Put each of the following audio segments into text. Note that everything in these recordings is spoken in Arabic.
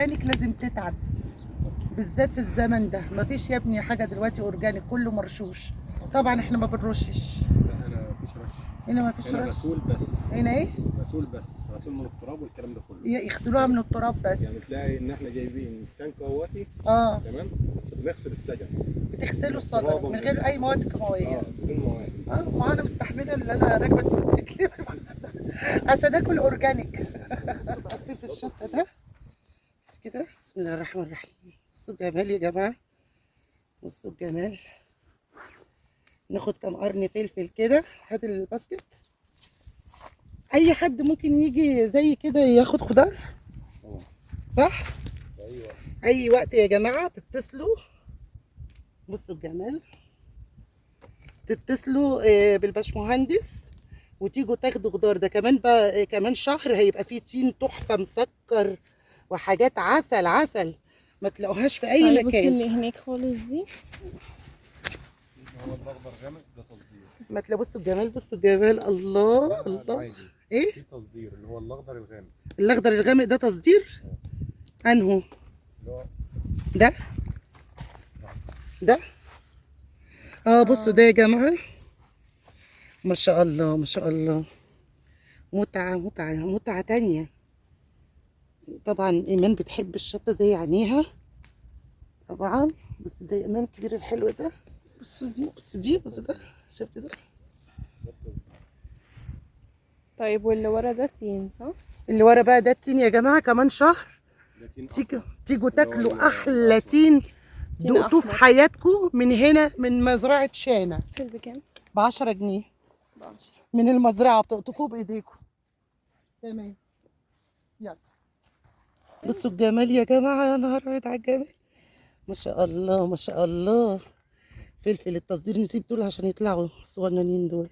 اورجانيك لازم تتعب، بالذات في الزمن ده. مفيش يا ابني حاجه دلوقتي اورجانيك، كله مرشوش. طبعا احنا ما بنرشش لا هنا مفيش رش. هنا، مفيش هنا رش. غسول بس. هنا ايه؟ غسول بس، غسول من التراب والكلام ده كله. يغسلوها من التراب بس. يعني تلاقي ان احنا جايبين تانك اهوتي تمام، بس بنغسل السجن. بتغسلوا الصدر من غير اي مواد كيماويه. بدون مواد. ما انا مستحمله اللي انا راكبه التروسيكل عشان اكل اورجانيك. بقفل في الشنطه ده كده. بسم الله الرحمن الرحيم. بصوا الجمال يا جماعه، بصوا الجمال. ناخد كام قرن فلفل كده. هات الباسكت. اي حد ممكن يجي زي كده ياخد خضار، صح؟ اي وقت يا جماعه تتصلوا. بصوا الجمال، تتصلوا بالباشمهندس وتيجوا تاخدوا خضار. ده كمان بقى كمان شهر هيبقى فيه تين تحفه مسكر وحاجات عسل عسل، ما تلاقوهاش في اي مكان. بصي اللي هناك خالص دي هو الاخضر غامق ده تصدير. ما تلاقوا. بصوا الجمال، بصوا الجمال. الله الله. ايه في تصدير اللي هو الاخضر الغامق. الاخضر الغامق ده تصدير؟ انهو ده؟ ده بصوا ده يا جماعه، ما شاء الله ما شاء الله. متعه متعه متعه تانية. طبعا ايمان بتحب الشطه زي عينيها طبعا. بس ده ايمان كبير الحلو ده. بصوا دي، بص دي، بص ده، شفت ده؟ طيب واللي ورا ده تين صح؟ اللي ورا بقى ده التين يا جماعه. كمان شهر تيجوا تاكلوا احلى تين دقتوه في حياتكم من هنا، من مزرعه شانا. فيل بكام؟ ب10 جنيه ب10 من المزرعه، بتقطفوه بايديكم. تمام، يلا. بصوا الجمال يا جماعه، يا نهار ابيض على الجمال. ما شاء الله ما شاء الله. فلفل التصدير نسيب دول عشان يطلعوا الصغننين دول.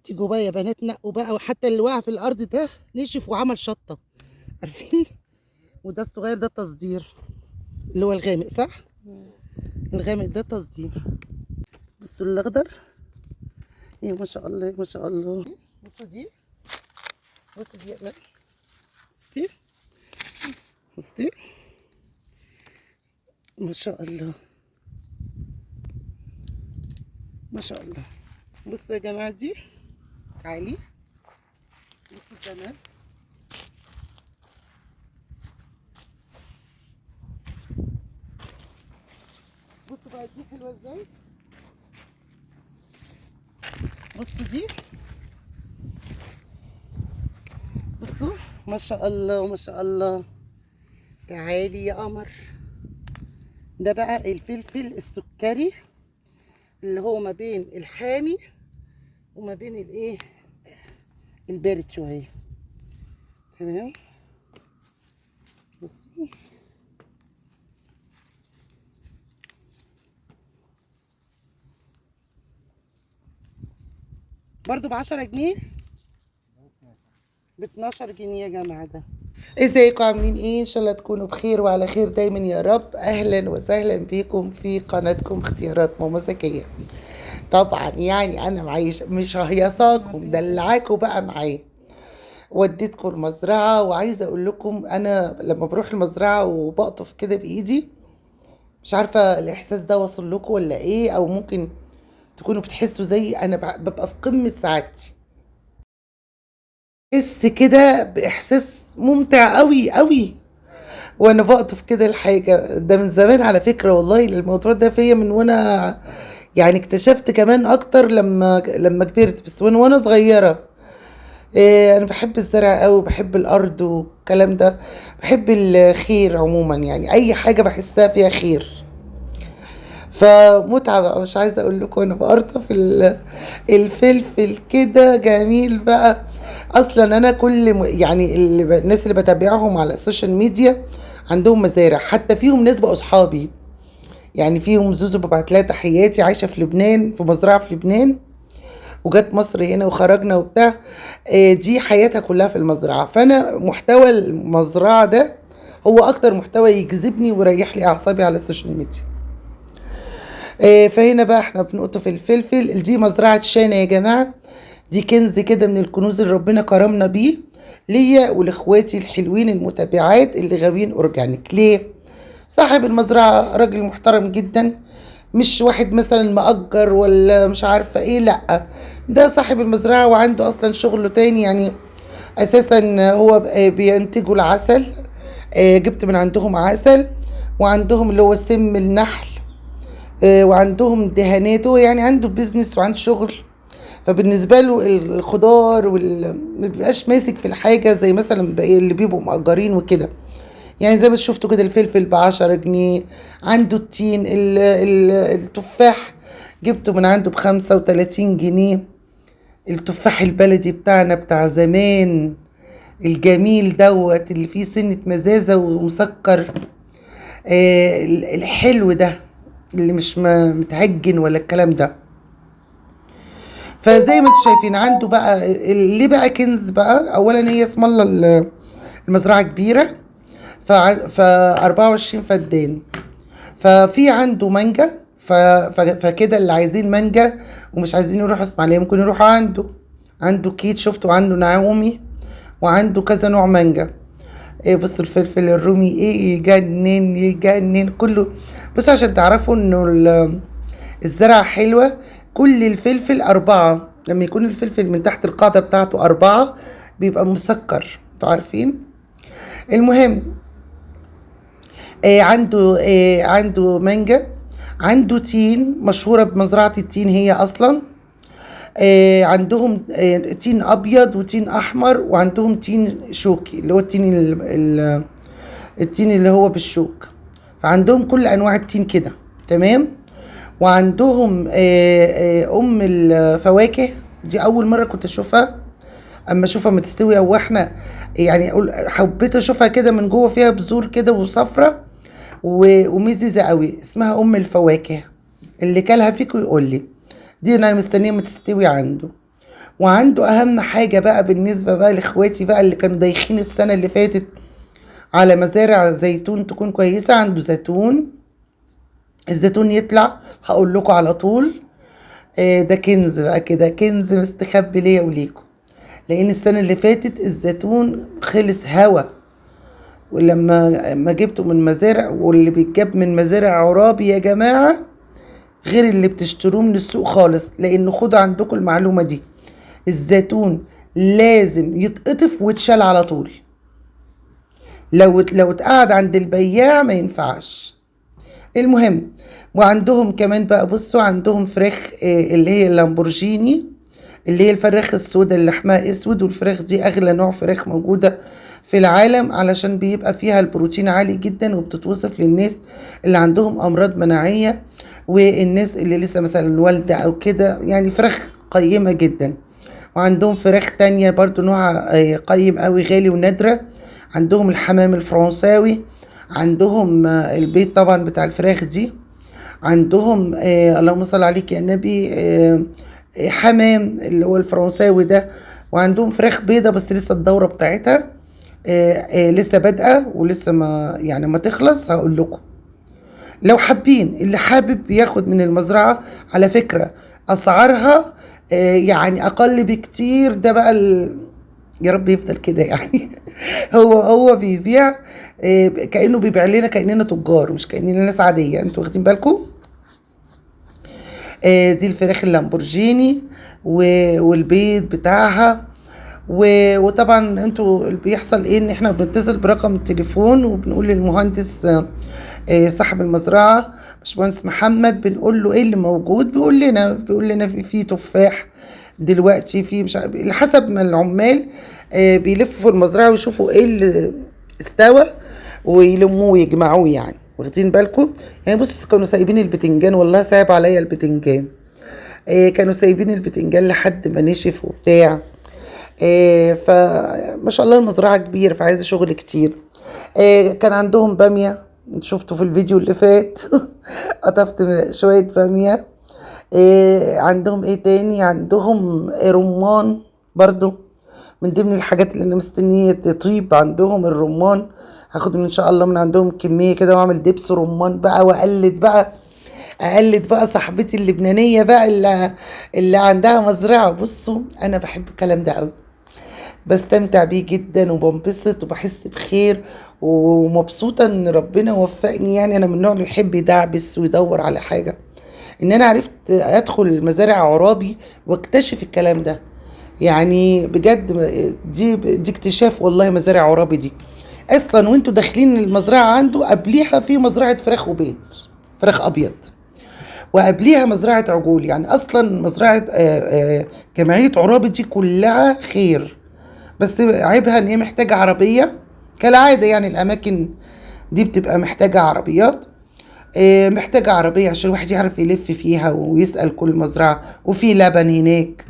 تيجوا بقى يا بنات نقوا بقى، وحتى اللي وقع في الارض ده نشف وعمل شطه، عارفين؟ وده الصغير ده تصدير، اللي هو الغامق، صح؟ الغامق ده تصدير. بصوا الاخضر، ايه ما شاء الله ما شاء الله. بصوا دي، بصوا دي يا امان، بصي بصي ما شاء الله ما شاء الله. بصوا يا جماعه دي، تعالي بصوا الجمال. بصوا بقى دي حلوه ازاي. بصوا دي، بصوا ما شاء الله ما شاء الله. تعالي يا قمر. ده بقى الفلفل السكري اللي هو ما بين الحامي وما بين الايه البارد شويه. تمام، بصوا برضو ب10 جنيه، ب12 جنيه يا جماعه ده. ازيكم عاملين ايه؟ ان شاء الله تكونوا بخير وعلى خير دايما يا رب. اهلا وسهلا بكم في قناتكم اختيارات ماما زكيه. طبعا يعني انا معيش مش هيصاكم، دلعاكم بقى معايا. وديتكم المزرعه، وعايزه اقول لكم انا لما بروح المزرعه وبقطف كده بايدي، مش عارفه الاحساس ده وصل لكم ولا ايه، او ممكن تكونوا بتحسوا زي انا. ببقى في قمه سعادتي، بحس كده باحساس ممتع قوي قوي وانا بقطف كده الحاجه. ده من زمان على فكره، والله الموضوع ده فيا من وانا يعني اكتشفت كمان اكتر لما كبرت، بس وانا صغيره. انا بحب الزرع قوي، بحب الارض والكلام ده، بحب الخير عموما، يعني اي حاجه بحسها فيها خير. فمتعه بقى، مش عايزه اقول لكم انا بقرطف الفلفل كده جميل بقى. اصلا انا يعني الناس اللي بتابعهم على السوشيال ميديا عندهم مزارع، حتى فيهم ناس بقوا اصحابي. يعني فيهم زوزو ببعت لها تحياتي، عايشه في لبنان في مزرعه في لبنان، وجت مصر هنا وخرجنا وبتاع. دي حياتها كلها في المزرعه. فانا محتوى المزرعه ده هو اكتر محتوى يجذبني ويريح لي اعصابي على السوشيال ميديا. فهنا بقى احنا بنقطف الفلفل. دي مزرعه شانا يا جماعه، دي كنز كده من الكنوز اللي ربنا كرمنا بيه. ليا ولاخواتي الحلوين المتابعات اللي غاويين اورجانيك. ليه؟ صاحب المزرعة راجل محترم جدا، مش واحد مثلا مأجر ولا مش عارفة ايه، لأ، ده صاحب المزرعة وعنده اصلا شغله تاني. يعني اساسا هو بينتجوا العسل، جبت من عندهم عسل، وعندهم اللي هو سم النحل، وعندهم دهاناته، يعني عنده بيزنس وعنده شغل. فبالنسبة له الخضار مبيبقاش ماسك في الحاجة زي مثلا باقي اللي بيبقوا مأجرين وكده. يعني زي ما شفتوا كده الفلفل ب10 جنيه، عنده التين التفاح جبته من عنده ب35 جنيه. التفاح البلدي بتاعنا بتاع زمان الجميل دوت اللي فيه سنة مزازة ومسكر، الحلو ده اللي مش متهجن ولا الكلام ده. فزي ما انتم شايفين عنده بقى اللي بقى كنز بقى. اولا هي اسم الله المزرعة كبيرة، ف 24 فدان، ففي عنده مانجا. فكده اللي عايزين مانجا ومش عايزين يروحوا اسماعيليه ممكن يروحوا عنده كيت، شفتوا عنده نعومي، وعنده كذا نوع مانجا. بصوا الفلفل الرومي ايه، يجنن يجنن كله. بصوا عشان تعرفوا انه الزرعة حلوة. كل الفلفل 4، لما يكون الفلفل من تحت القاعدة بتاعته 4 بيبقى مسكر، انتوا عارفين. المهم عنده مانجا، عنده تين، مشهورة بمزرعة التين هي أصلا. عندهم تين أبيض وتين أحمر، وعندهم تين شوكي اللي هو التين اللي هو بالشوك. فعندهم كل أنواع التين كده، تمام. وعندهم أم الفواكه، دي أول مرة كنت أشوفها. اما اشوفها ما تستوي، او احنا يعني حبيت اشوفها كده من جوه، فيها بذور كده وصفرة ومزيزة قوي، اسمها ام الفواكه. اللي كلها فيكم يقول لي، دي انا مستنيه ما تستوي عنده. وعنده اهم حاجه بقى بالنسبه بقى لاخواتي بقى اللي كانوا دايخين السنه اللي فاتت على مزارع زيتون تكون كويسه، عنده زيتون. الزيتون يطلع هقول لكم على طول. ده كنز بقى كده، كنز مستخبي ليا وليكم، لان السنه اللي فاتت الزيتون خلص هوا. ولما ما جبته من مزارع، واللي بيتجاب من مزارع عرابي يا جماعه غير اللي بتشتروه من السوق خالص. لان خدوا عندكم المعلومه دي، الزيتون لازم يتقطف ويتشال على طول. لو اتقعد عند البياع ما ينفعش. المهم، وعندهم كمان بقى بصوا عندهم فراخ اللي هي اللامبورجيني، اللي هي الفراخ السوداء اللي لحمها اسود. والفراخ دي اغلى نوع فراخ موجودة في العالم، علشان بيبقى فيها البروتين عالي جدا، وبتتوصف للناس اللي عندهم امراض مناعية، والناس اللي لسه مثلا والدة او كده. يعني فراخ قيمة جدا. وعندهم فراخ تانية برضو نوعها قيم قوي، غالي ونادرة. عندهم الحمام الفرنساوي، عندهم البيت طبعا بتاع الفراخ دي. عندهم اللهم صل عليك يا نبي، حمام اللي هو الفرنساوي ده. وعندهم فراخ بيضة بس لسه الدورة بتاعتها لسه بادئة، ولسه ما تخلص هقول لكم. لو حابين، اللي حابب ياخد من المزرعة، على فكرة أسعارها يعني أقل بكتير. ده بقى يا رب يفضل كده يعني. هو بيبيع كأنه بيبيع لنا كأننا تجار، مش كأننا ناس عادية. انتوا واخدين بالكم؟ دي الفراخ اللامبورجيني والبيض بتاعها. وطبعا انتوا اللي بيحصل ايه، ان احنا بنتصل برقم التليفون وبنقول للمهندس صاحب المزرعة باشمهندس محمد، بنقول له ايه اللي موجود. بيقول لنا في تفاح دلوقتي، في مش عارف، حسب ما العمال بيلفوا في المزرعة ويشوفوا ايه اللي استوى ويلموه ويجمعوه. يعني واخدين بالكم؟ يعني بصوا كانوا سايبين البتنجان، والله صعب عليا البتنجان. كانوا سايبين البتنجان لحد ما نشف وبتاع. فما شاء الله المزرعة كبيرة، فعايزة شغل كتير. كان عندهم بامية، شفتوا في الفيديو اللي فات. قطفت شوية بامية. عندهم ايه تاني، عندهم رمان برضو من ضمن الحاجات اللي انا مستنيه تطيب. عندهم الرمان، هاخد ان شاء الله من عندهم كميه كده واعمل دبس رمان بقى، اقلد بقى صاحبتي اللبنانيه بقى اللي عندها مزرعه. بصوا انا بحب الكلام ده قوي، بستمتع بيه جدا وبنبسط وبحس بخير ومبسوطة ان ربنا وفقني. يعني انا من النوع اللي يحب يدعبس ويدور على حاجة، ان انا عرفت ادخل مزارع عرابي واكتشف الكلام ده. يعني بجد دي اكتشاف والله. مزارع عرابي دي اصلا وانتوا داخلين المزرعة عنده قبليها في مزرعة فراخ وبيض، فراخ ابيض، وقبليها مزرعة عجول. يعني اصلا مزرعة جمعية عرابي دي كلها خير، بس عيبها ان هي محتاجة عربية كالعادة. يعني الاماكن دي بتبقى محتاجة عربيات، محتاجة عربية عشان الواحد يعرف يلف فيها ويسأل كل مزرعة. وفي لبن هناك.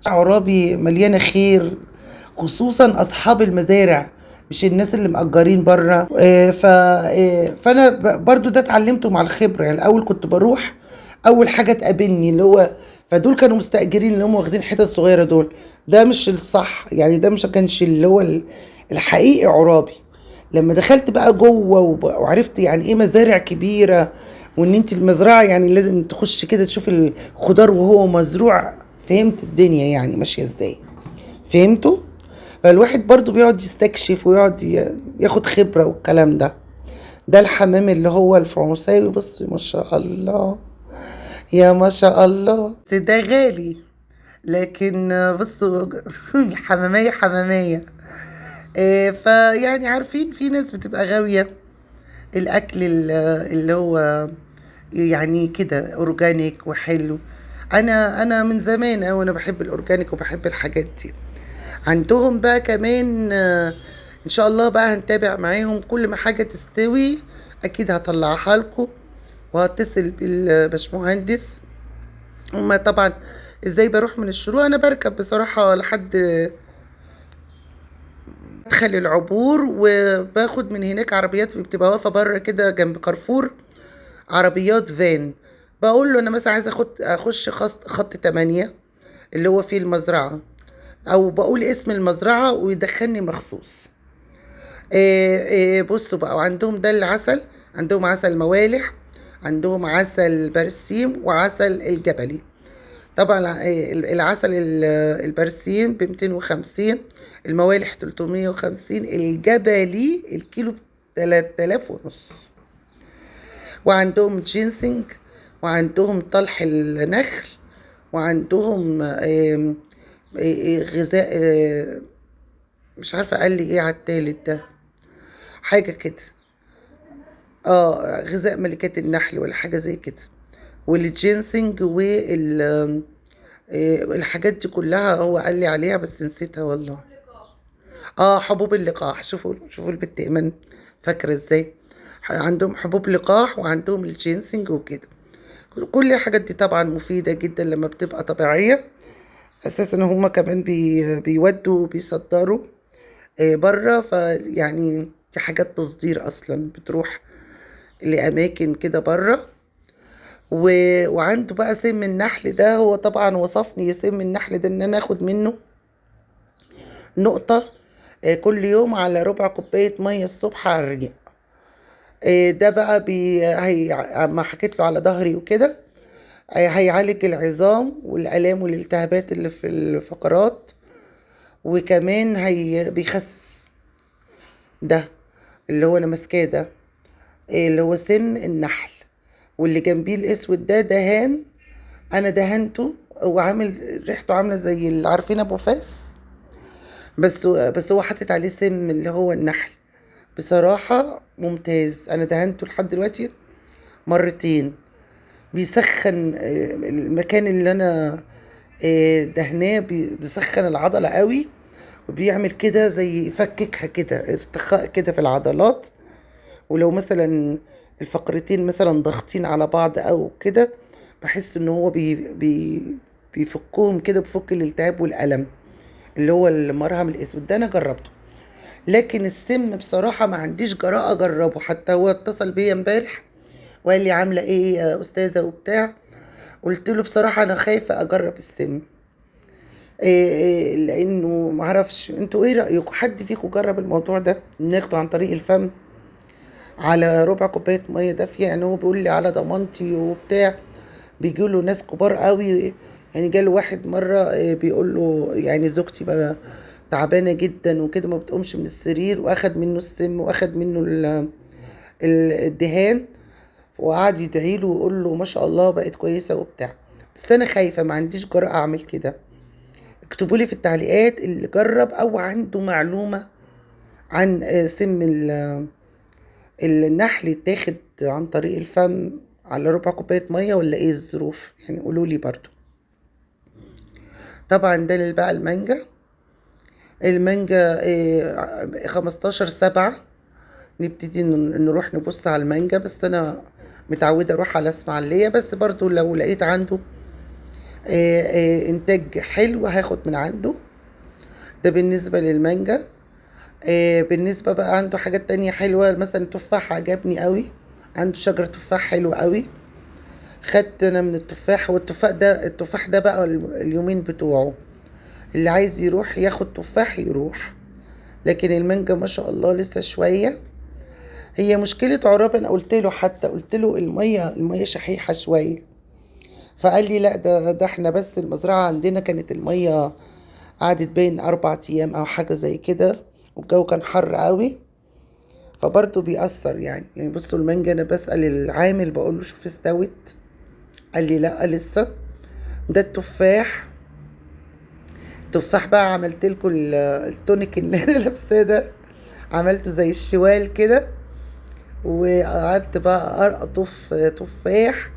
عرابي مليانة خير، خصوصا أصحاب المزارع مش الناس اللي مأجرين بره. فأنا برضو ده اتعلمته مع الخبرة. يعني الأول كنت بروح أول حاجة تقابلني اللي هو، فدول كانوا مستأجرين اللي هم واخدين حتت صغيرة دول. ده مش الصح يعني، ده مش كانش اللي هو الحقيقي عرابي. لما دخلت بقى جوه وعرفت يعني ايه مزارع كبيرة، وان انت المزرعة يعني لازم تخش كده تشوف الخضار وهو مزروع، فهمت الدنيا يعني ماشية ازاي. فهمتوا؟ فالواحد برضو بيقعد يستكشف ويقعد ياخد خبرة والكلام ده. ده الحمام اللي هو الفرنساوي. بص ما شاء الله، يا ما شاء الله. ده غالي لكن بصوا حمامية حمامية. فيعني عارفين في ناس بتبقى غاوية الأكل اللي هو يعني كده أورجانيك وحلو. أنا من زمان أوي أنا بحب الأورجانيك وبحب الحاجات دي. عندهم بقى كمان إن شاء الله بقى هنتابع معاهم كل ما حاجة تستوي أكيد هطلعها لكم، وهتصل بالبشمهندس. هما طبعا ازاي بروح من الشروق، انا بركب بصراحة لحد مدخل العبور، وباخد من هناك عربيات بتبقى واقفة بره كده جنب كارفور، عربيات فان. بقول له انا مثلا عايزة اخش خط 8 اللي هو فيه المزرعة، او بقول اسم المزرعة ويدخلني مخصوص. بصوا بقى، وعندهم ده العسل، عندهم عسل موالح، عندهم عسل برسيم وعسل الجبلي. طبعا العسل البرسيم ب 250، الموالح 350، الجبلي الكيلو ب 3000 ونص. وعندهم جينسينج، وعندهم طلح النخل، وعندهم غذاء مش عارفة قال لي ايه على التالت ده، حاجة كده غذاء ملكات النحل ولا حاجة زي كده. والجينسينج الحاجات دي كلها هو قال لي عليها بس نسيتها والله. حبوب اللقاح. شوفوا البت ايمان فاكره ازاي. عندهم حبوب لقاح وعندهم الجينسينج وكده. كل الحاجات دي طبعا مفيده جدا لما بتبقى طبيعيه. اساسا هما كمان بيودوا وبيصدروا بره، فيعني دي حاجات تصدير اصلا بتروح لاماكن كده بره. وعنده بقى سم النحل ده، هو طبعا وصفني سم النحل ده ان انا اخد منه نقطة كل يوم على ربع كوباية مية الصبح على الريق. ده بقى ما حكيت له على ظهري وكده، هيعالج العظام والآلام والالتهابات اللي في الفقرات، وكمان بيخسس. ده اللي هو انا ماسكاه ده اللي هو سم النحل، واللي جنبيه الاسود ده دهان، انا دهنته وعامل ريحته عامله زي اللي عارفين ابو فاس، بس هو حاطط عليه سم اللي هو النحل. بصراحه ممتاز. انا دهنته لحد دلوقتي مرتين. بيسخن المكان اللي انا دهناه، بيسخن العضله قوي، وبيعمل كده زي يفككها كده، ارتخاء كده في العضلات. ولو مثلا الفقرتين مثلا ضاغطين على بعض او كده، بحس ان هو بيفكهم كده، بفك الالتهاب والألم. اللي هو المرهم الاسود ده انا جربته، لكن السم بصراحة ما عنديش جراءة اجربه. حتى هو اتصل بيا امبارح وقال لي عاملة ايه يا استاذة وبتاع، قلت له بصراحة انا خايفة اجرب السم. لانه معرفش انتوا ايه رأيكم، حد فيكم جرب الموضوع ده ناخده عن طريق الفم على ربع كوبايه ميه دافيه؟ يعني هو بيقول لي على ضمانتي وبتاع. بيجي له ناس كبار قوي، يعني جاله واحد مره بيقول له يعني زوجتي ما تعبانة جدا وكده ما بتقومش من السرير، واخد منه السم واخد منه الدهان، وقعد يدعي له ويقول له ما شاء الله بقت كويسة وبتاع. بس انا خايفة، ما عنديش جرأة اعمل كده. اكتبوا لي في التعليقات اللي جرب او عنده معلومة عن سم النحل يتاخد عن طريق الفم على ربع كوباية مية، ولا ايه الظروف يعني، قولوا لي برضو. طبعا ده بقى المانجا 15/7 نبتدي نروح نبص على المانجا. بس انا متعودة اروح على اسماعيلية، بس برضو لو لقيت عنده انتاج حلو هاخد من عنده. ده بالنسبة للمانجا. بالنسبة بقى عنده حاجات تانية حلوة، مثلا التفاح عجبني قوي، عنده شجرة تفاح حلوة قوي، خدت انا من التفاح. التفاح ده بقى اليومين بتوعه، اللي عايز يروح ياخد تفاح يروح. لكن المانجا ما شاء الله لسه شوية. هي مشكلة عراب، انا قلت له المية شحيحة شوية، فقال لي لا ده احنا بس المزرعة عندنا كانت المية قعدت بين 4 ايام او حاجة زي كده، والجو كان حر قوي، فبرضه بيأثر يعني بصوا المانجا، انا بسأل العامل بقول له شوف استوت، قال لي لا لسه. ده التفاح بقى عملت لكم التونيك اللي انا لابساه ده، عملته زي الشوال كده، وقعدت بقى ارقطف تفاح.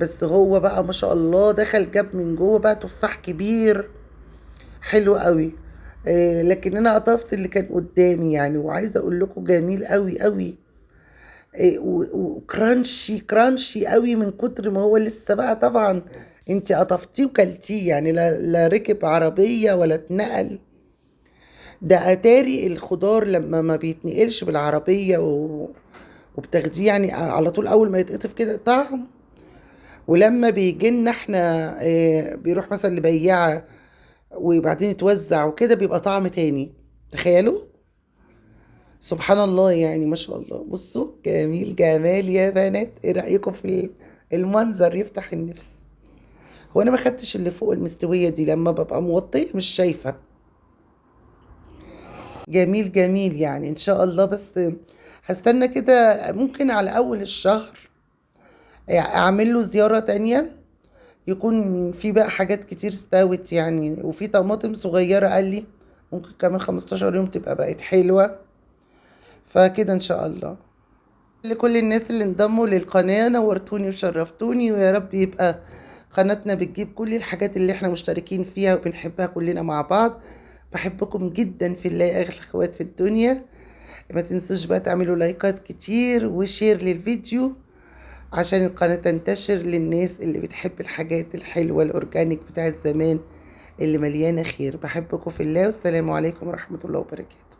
بس هو بقى ما شاء الله دخل جاب من جوه بقى تفاح كبير حلو قوي. لكن انا قطفت اللي كان قدامي يعني، وعايزه اقول لكم جميل قوي قوي، وكرانشي قوي من كتر ما هو لسه بقى. طبعا انت قطفتيه وكلتيه يعني، لا ركب عربيه ولا اتنقل. ده اتاري الخضار لما ما بيتنقلش بالعربيه وبتاخديه يعني على طول اول ما يتقطف كده طعم، ولما بيجي لنا احنا بيروح مثلا لبياعه وبعدين يتوزع وكده بيبقى طعم تاني. تخيلوا، سبحان الله يعني ما شاء الله. بصوا جمال يا بنات، ايه رأيكم في المنظر يفتح النفس. هو انا ما خدتش اللي فوق المستوية دي، لما ببقى موطية مش شايفة. جميل يعني ان شاء الله. بس هستنى كده، ممكن على اول الشهر اعمل له زيارة تانية، يكون في بقى حاجات كتير استوت يعني، وفي طماطم صغيرة قال لي ممكن كمان 15 يوم تبقى بقت حلوة. فكده ان شاء الله. لكل الناس اللي انضموا للقناة، نورتوني وشرفتوني، ويا رب يبقى قناتنا بتجيب كل الحاجات اللي احنا مشتركين فيها وبنحبها كلنا مع بعض. بحبكم جدا في الله يا اغلى اخوات في الدنيا. ما تنسوش بقى تعملوا لايكات كتير وشير للفيديو عشان القناة تنتشر للناس اللي بتحب الحاجات الحلوة الأورجانيك بتاعت زمان اللي مليانة خير. بحبكم في الله، والسلام عليكم ورحمة الله وبركاته.